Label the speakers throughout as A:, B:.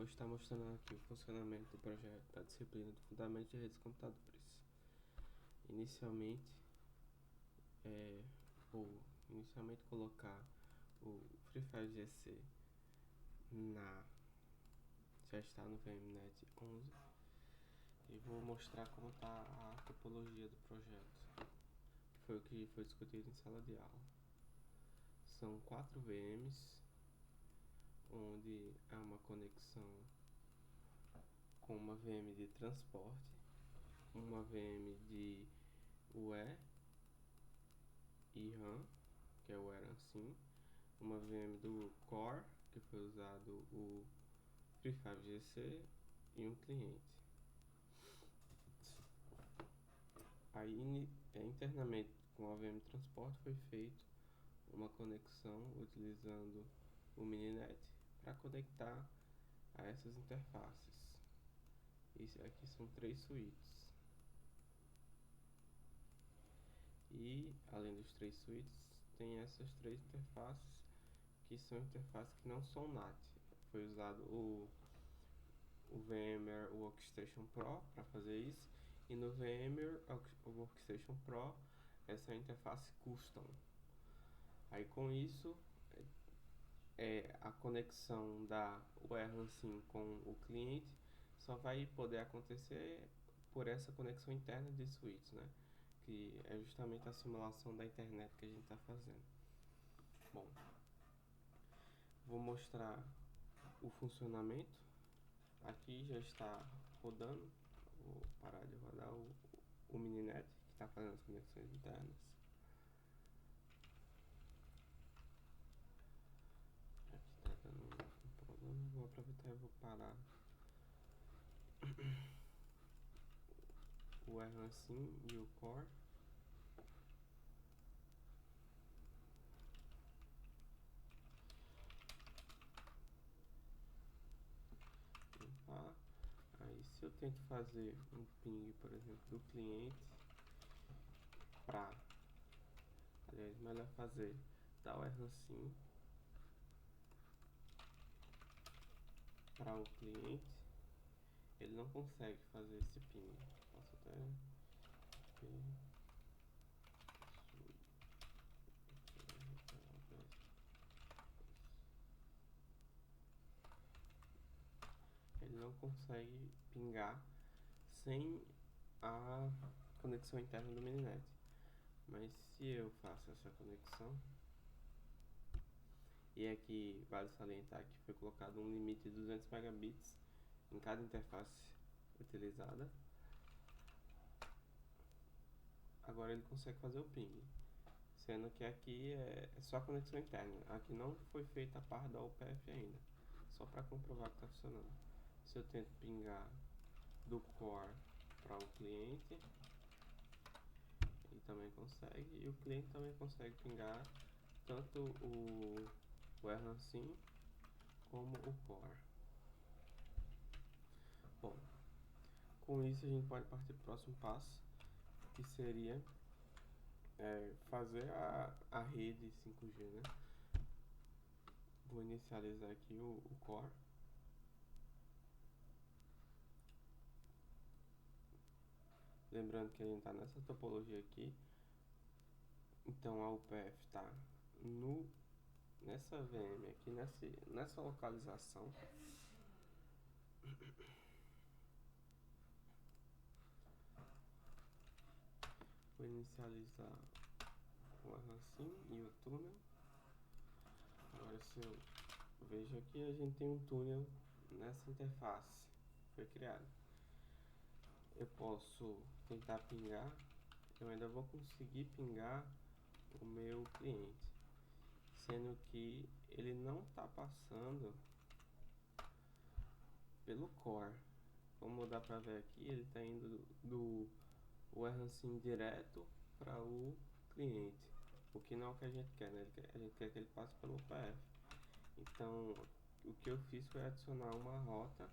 A: Vou estar mostrando aqui o funcionamento do projeto da disciplina do Fundamento de Redes Computadores. Inicialmente, vou colocar o Free Fire GC já está no VMNet 11 e vou mostrar como está a topologia do projeto, que foi o que foi discutido em sala de aula. São 4 VMs, onde há uma conexão com uma VM de transporte, uma VM de UE e RAM, que é o eRAM5, uma VM do Core, que foi usado o Free Fire GC, e um cliente. Aí, internamente com a VM transporte foi feito uma conexão utilizando o Mininet para conectar a essas interfaces. Isso aqui são 3 switches. E além dos 3 switches, tem essas 3 interfaces que são interfaces que não são NAT. Foi usado o VMware Workstation Pro para fazer isso, e no VMware Workstation Pro essa é a interface custom. Aí com isso a conexão da eRAM5 com o cliente só vai poder acontecer por essa conexão interna de switches, né? Que é justamente a simulação da internet que a gente está fazendo. Bom, vou mostrar o funcionamento. Aqui já está rodando. Vou parar de rodar o Mininet, que está fazendo as conexões internas. Aqui está dando um problema. Vou aproveitar e vou parar o eRAM5 e o Core. Aí se eu tento fazer um ping, por exemplo, do cliente aliás, melhor fazer da eRAM5 para o cliente, ele não consegue fazer esse ping. Posso até ele não consegue pingar sem a conexão interna do Mininet. Mas se eu faço essa conexão, e aqui vale salientar que foi colocado um limite de 200 megabits em cada interface utilizada, agora ele consegue fazer o ping, sendo que aqui é só conexão interna. Aqui não foi feita a parte da UPF ainda, só para comprovar que está funcionando. Se eu tento pingar do Core para o cliente, ele também consegue, e o cliente também consegue pingar tanto o eRAM5 como o Core. Bom, com isso a gente pode partir para o próximo passo, que seria fazer a rede 5G, né? Vou inicializar aqui o Core. Lembrando que a gente está nessa topologia aqui, então a UPF está nessa VM aqui, nessa localização. Vou inicializar o eRAM5 e o túnel. Agora, se eu vejo aqui, a gente tem um túnel nessa interface que foi criado. Eu posso tentar pingar, eu ainda vou conseguir pingar o meu cliente, sendo que ele não está passando pelo Core. Como dá para ver aqui, ele está indo do eRAM5 direto para o cliente, o que não é o que a gente quer, né? A gente quer que ele passe pelo UPF. Então, o que eu fiz foi adicionar uma rota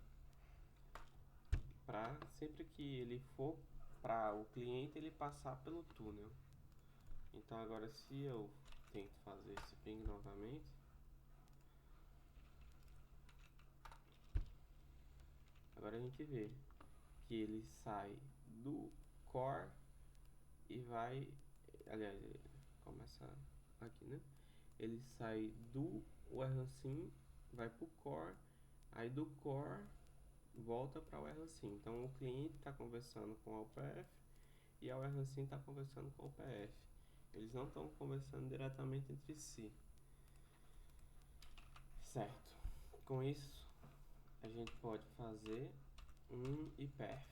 A: para sempre que ele for para o cliente, ele passar pelo túnel. Então agora, se eu tento fazer esse ping novamente, Agora a gente vê que ele sai do core e vai, aliás, começa aqui, né? Ele sai do WRAMSim, vai pro core, aí do core volta para o WRAMSim. Então o cliente está conversando com a UPF e a WRAMSim está conversando com a UPF. Eles não estão conversando diretamente entre si, certo? Com isso a gente pode fazer um IPF,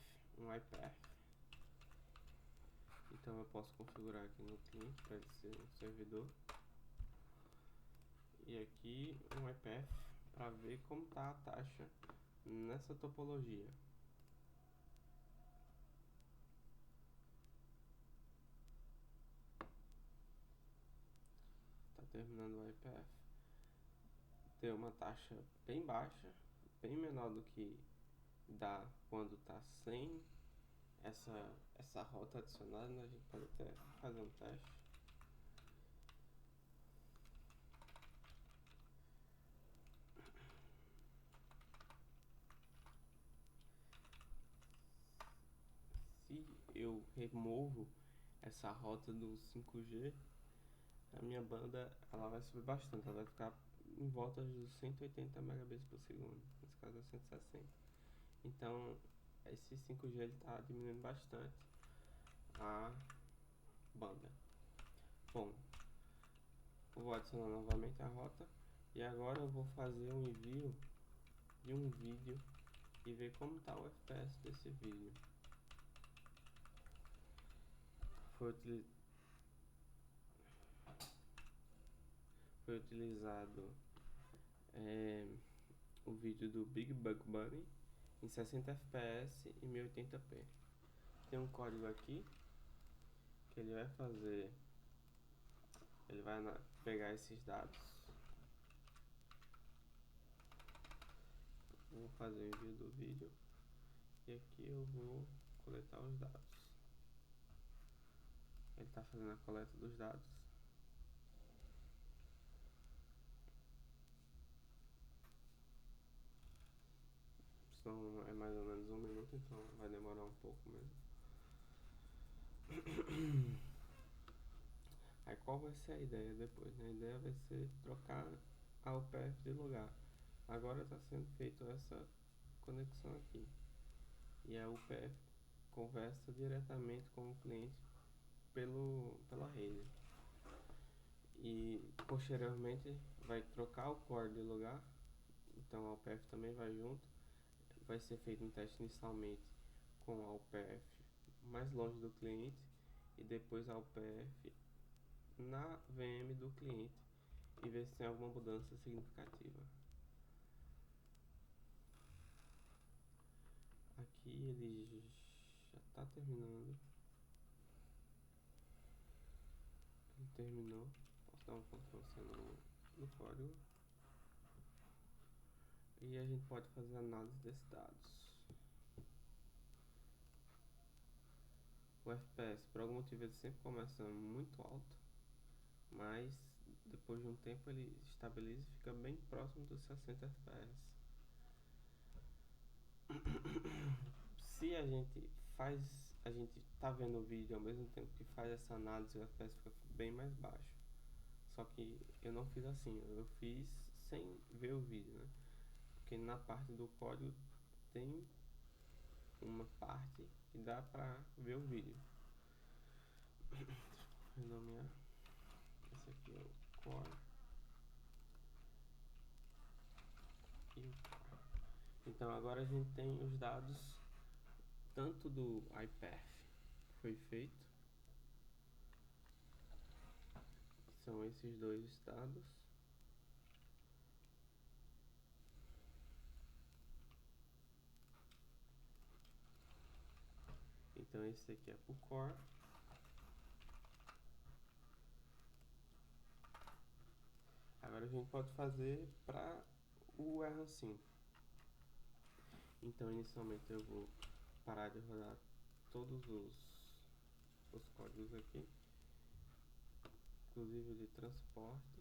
A: Então eu posso configurar aqui no cliente para ele ser um servidor e aqui um IPF para ver como está a taxa nessa topologia. Está terminando o IPF. Tem uma taxa bem baixa, bem menor do que dá quando está sem essa rota adicionada, né? A gente pode até fazer um teste. Se eu removo essa rota do 5G, a minha banda ela vai subir bastante, ela vai ficar em volta dos 180 megabits por segundo, nesse caso é 160. Então esse 5G ele está diminuindo bastante a banda. Bom, eu vou adicionar novamente a rota e agora eu vou fazer um envio de um vídeo e ver como está o FPS desse vídeo. Foi utilizado o vídeo do Big Bug Bunny em 60 fps e 1080p. Tem um código aqui que ele vai fazer, ele vai pegar esses dados. Vou fazer o envio do vídeo e aqui eu vou coletar os dados. Ele está fazendo a coleta dos dados. Senão é mais ou menos 1 minuto, então vai demorar um pouco mesmo. Aí qual vai ser a ideia depois? A ideia vai ser trocar a UPF de lugar. Agora está sendo feita essa conexão aqui. E a UPF conversa diretamente com o cliente pela rede. E posteriormente vai trocar o core de lugar. Então a UPF também vai junto. Vai ser feito um teste inicialmente com a UPF mais longe do cliente e depois a UPF na VM do cliente e ver se tem alguma mudança significativa. Aqui ele já está terminando. Ele terminou. Posso dar um Ctrl C no código. E a gente pode fazer análise desses dados. O FPS, por algum motivo, ele sempre começa muito alto, mas depois de um tempo ele estabiliza e fica bem próximo dos 60 FPS. Se a gente tá vendo o vídeo ao mesmo tempo que faz essa análise, o FPS fica bem mais baixo. Só que eu não fiz assim, eu fiz sem ver o vídeo, né? Porque na parte do código tem uma parte que dá pra ver o vídeo. Vou renomear. Esse aqui é o core e o core. Então agora a gente tem os dados tanto do IPF que foi feito, que são esses dois estados, então esse aqui é pro core. Agora a gente pode fazer para o WRAMSim. Então inicialmente eu vou parar de rodar todos os códigos aqui, inclusive de transporte.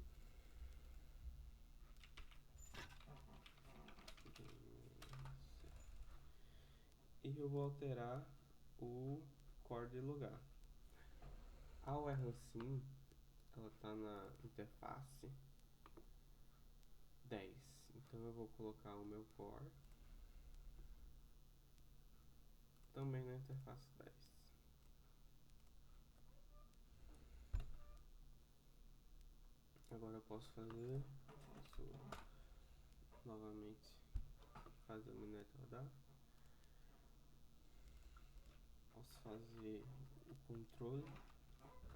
A: eu vou alterar o core de lugar. A WRAM-Sim, ela está na interface 10. Então eu vou colocar o meu core também na interface 10. Agora eu posso novamente fazer o minet rodar. Posso fazer o controle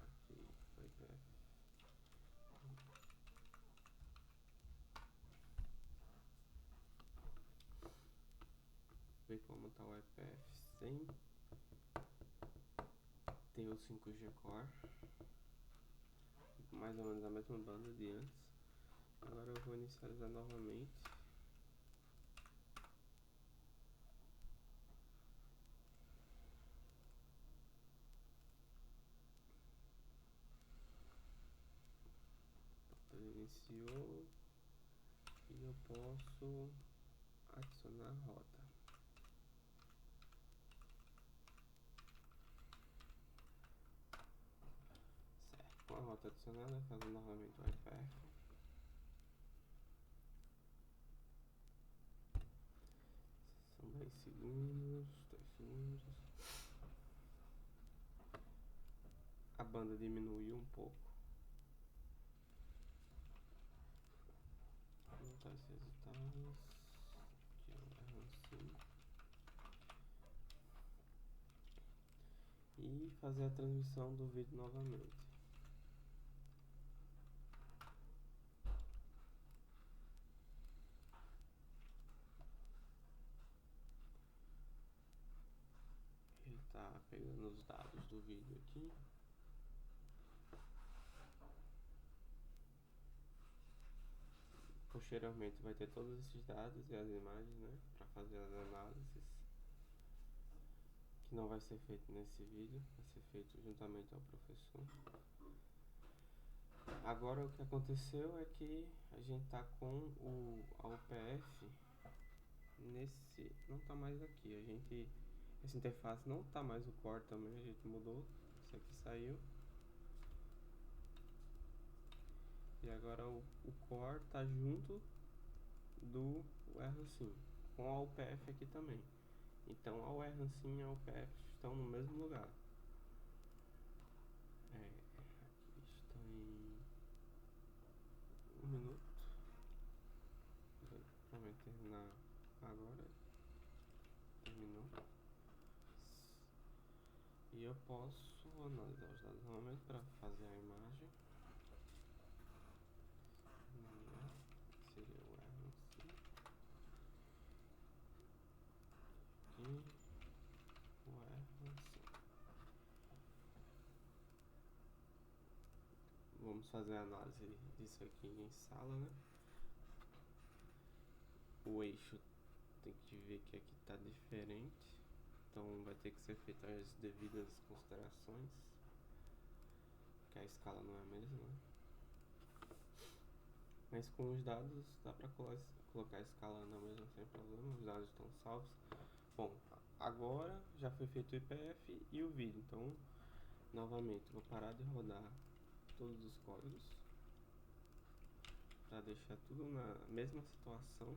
A: aqui, o IPF. Ver como está o IPF sem ter o 5G Core, mais ou menos a mesma banda de antes. Agora eu vou inicializar novamente. Ele iniciou e eu posso adicionar a rota. Certo, com a rota adicionada, fazer novamente o IPF. São 10 segundos, 10 segundos. A banda diminuiu um pouco. Vou anotar esses resultados. Aqui é o RAM-Sim. E fazer a transmissão do vídeo novamente. Ele está pegando os dados do vídeo aqui. Posteriormente vai ter todos esses dados e as imagens, né, para fazer as análises, que não vai ser feito nesse vídeo, vai ser feito juntamente ao professor. Agora o que aconteceu é que a gente tá com a UPF nesse, não tá mais aqui, essa interface não tá mais o core também, a gente mudou, isso aqui saiu. E agora o core tá junto do WRAM-Sim, com a UPF aqui também. Então a WRAM-Sim e a UPF estão no mesmo lugar. Aqui está em 1 minuto. Provavelmente terminar agora. Terminou. E eu posso analisar os dados novamente para fazer a imagem. Seria o WRAM-Sim. Aqui. O WRAM-Sim. Vamos fazer a análise disso aqui em sala, né? O eixo tem que ver que aqui está diferente, então vai ter que ser feita as devidas considerações, que a escala não é a mesma, né? Mas com os dados dá para colocar a escala na mesma sem problema, os dados estão salvos. Bom, agora já foi feito o IPF e o vídeo, então novamente vou parar de rodar todos os códigos para deixar tudo na mesma situação.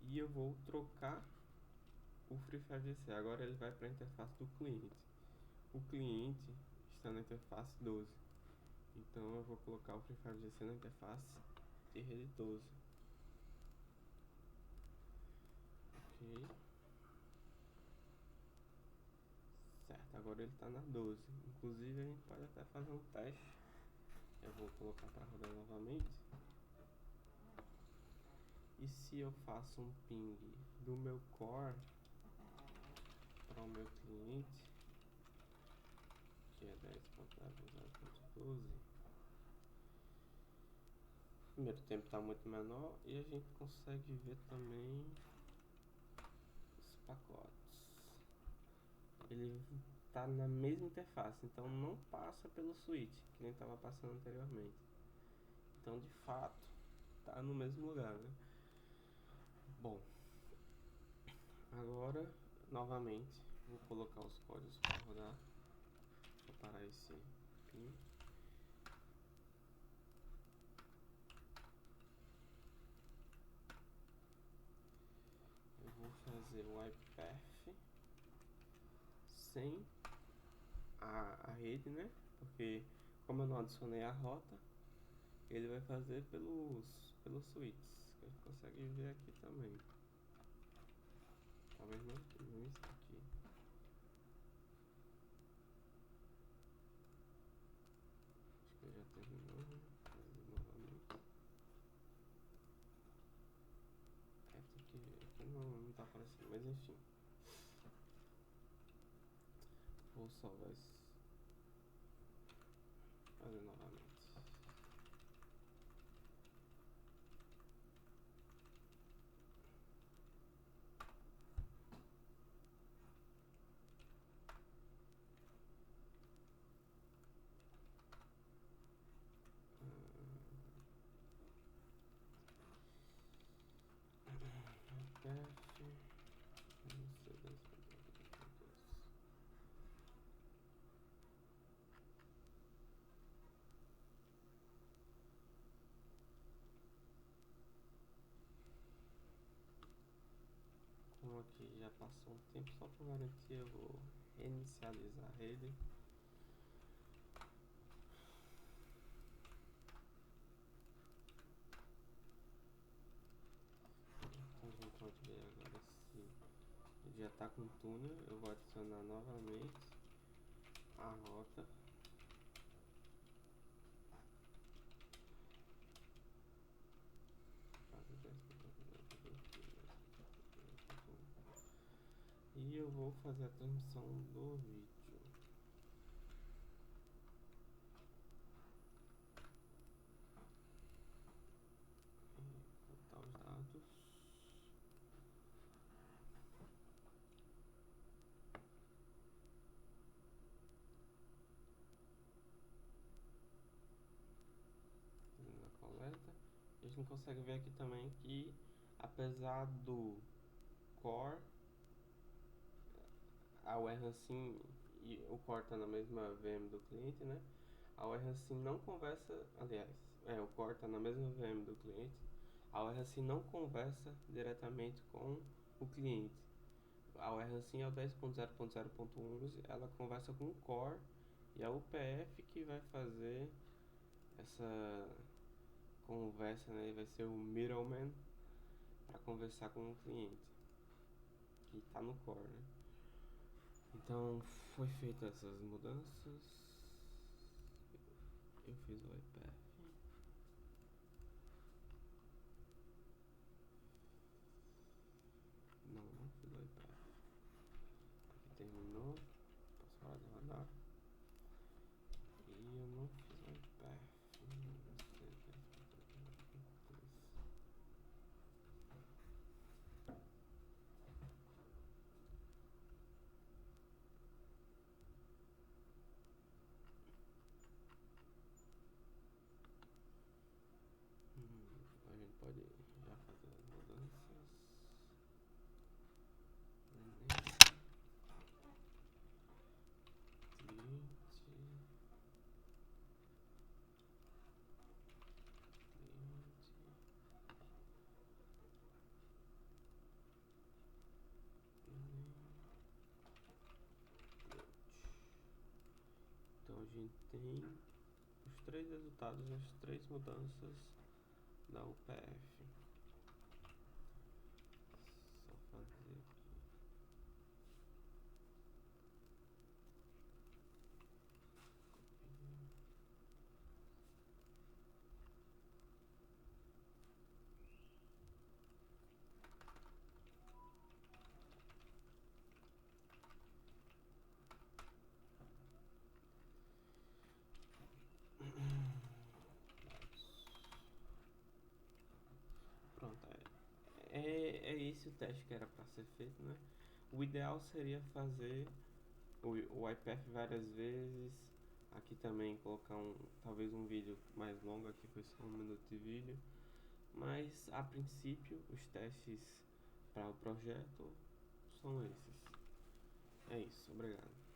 A: E eu vou trocar o FreeFireGC. Agora ele vai para a interface do cliente. O cliente está na interface 12. Então eu vou colocar o FreeFireGC na interface de rede 12. Ok. Certo, agora ele está na 12. Inclusive a gente pode até fazer um teste. Eu vou colocar para rodar novamente. E se eu faço um ping do meu core para o meu cliente, que é 10.0.0.12, o primeiro tempo está muito menor e a gente consegue ver também os pacotes. Ele está na mesma interface, então não passa pelo switch, que nem estava passando anteriormente. Então de fato tá no mesmo lugar, né? Bom, agora novamente vou colocar os códigos para rodar. Vou parar esse pin. Eu vou fazer o iPath sem a rede, né? Porque como eu não adicionei a rota, ele vai fazer pelos switches, que a gente consegue ver aqui também. Talvez não isso aqui. Acho que já terminou, né? Novamente. Aqui não tá aparecendo, mas enfim. Vou salvar isso. Fazer novamente. Como aqui já passou um tempo, só para garantir eu vou reinicializar a rede. Então a gente pode ver agora se ele já está com túnel. Eu vou adicionar novamente a rota. E eu vou fazer a transmissão do vídeo. Botar os dados. Fazendo a coleta. A gente consegue ver aqui também que, apesar do core, a WRAM e o core está na mesma VM do cliente, né? A WRAM não conversa, aliás, o core está na mesma VM do cliente. A WRAM não conversa diretamente com o cliente. A WRAM é o 10.0.0.11, ela conversa com o core e é o UPF que vai fazer essa conversa, né? Vai ser o middleman para conversar com o cliente que está no core, né? Então foi feitas essas mudanças. Eu fiz o iPath. Não fiz o iPath. Aqui terminou. Posso parar de rodar. E eu não fiz o iPath. A gente pode já fazer as mudanças. Então a gente tem os três resultados das três mudanças da UPF. Só fazer aqui. Pronto, é esse o teste que era para ser feito, né? O ideal seria fazer o iPath várias vezes. Aqui também colocar talvez um vídeo mais longo, aqui foi só 1 minuto de vídeo. mas a princípio os testes para o projeto são esses. É isso, obrigado.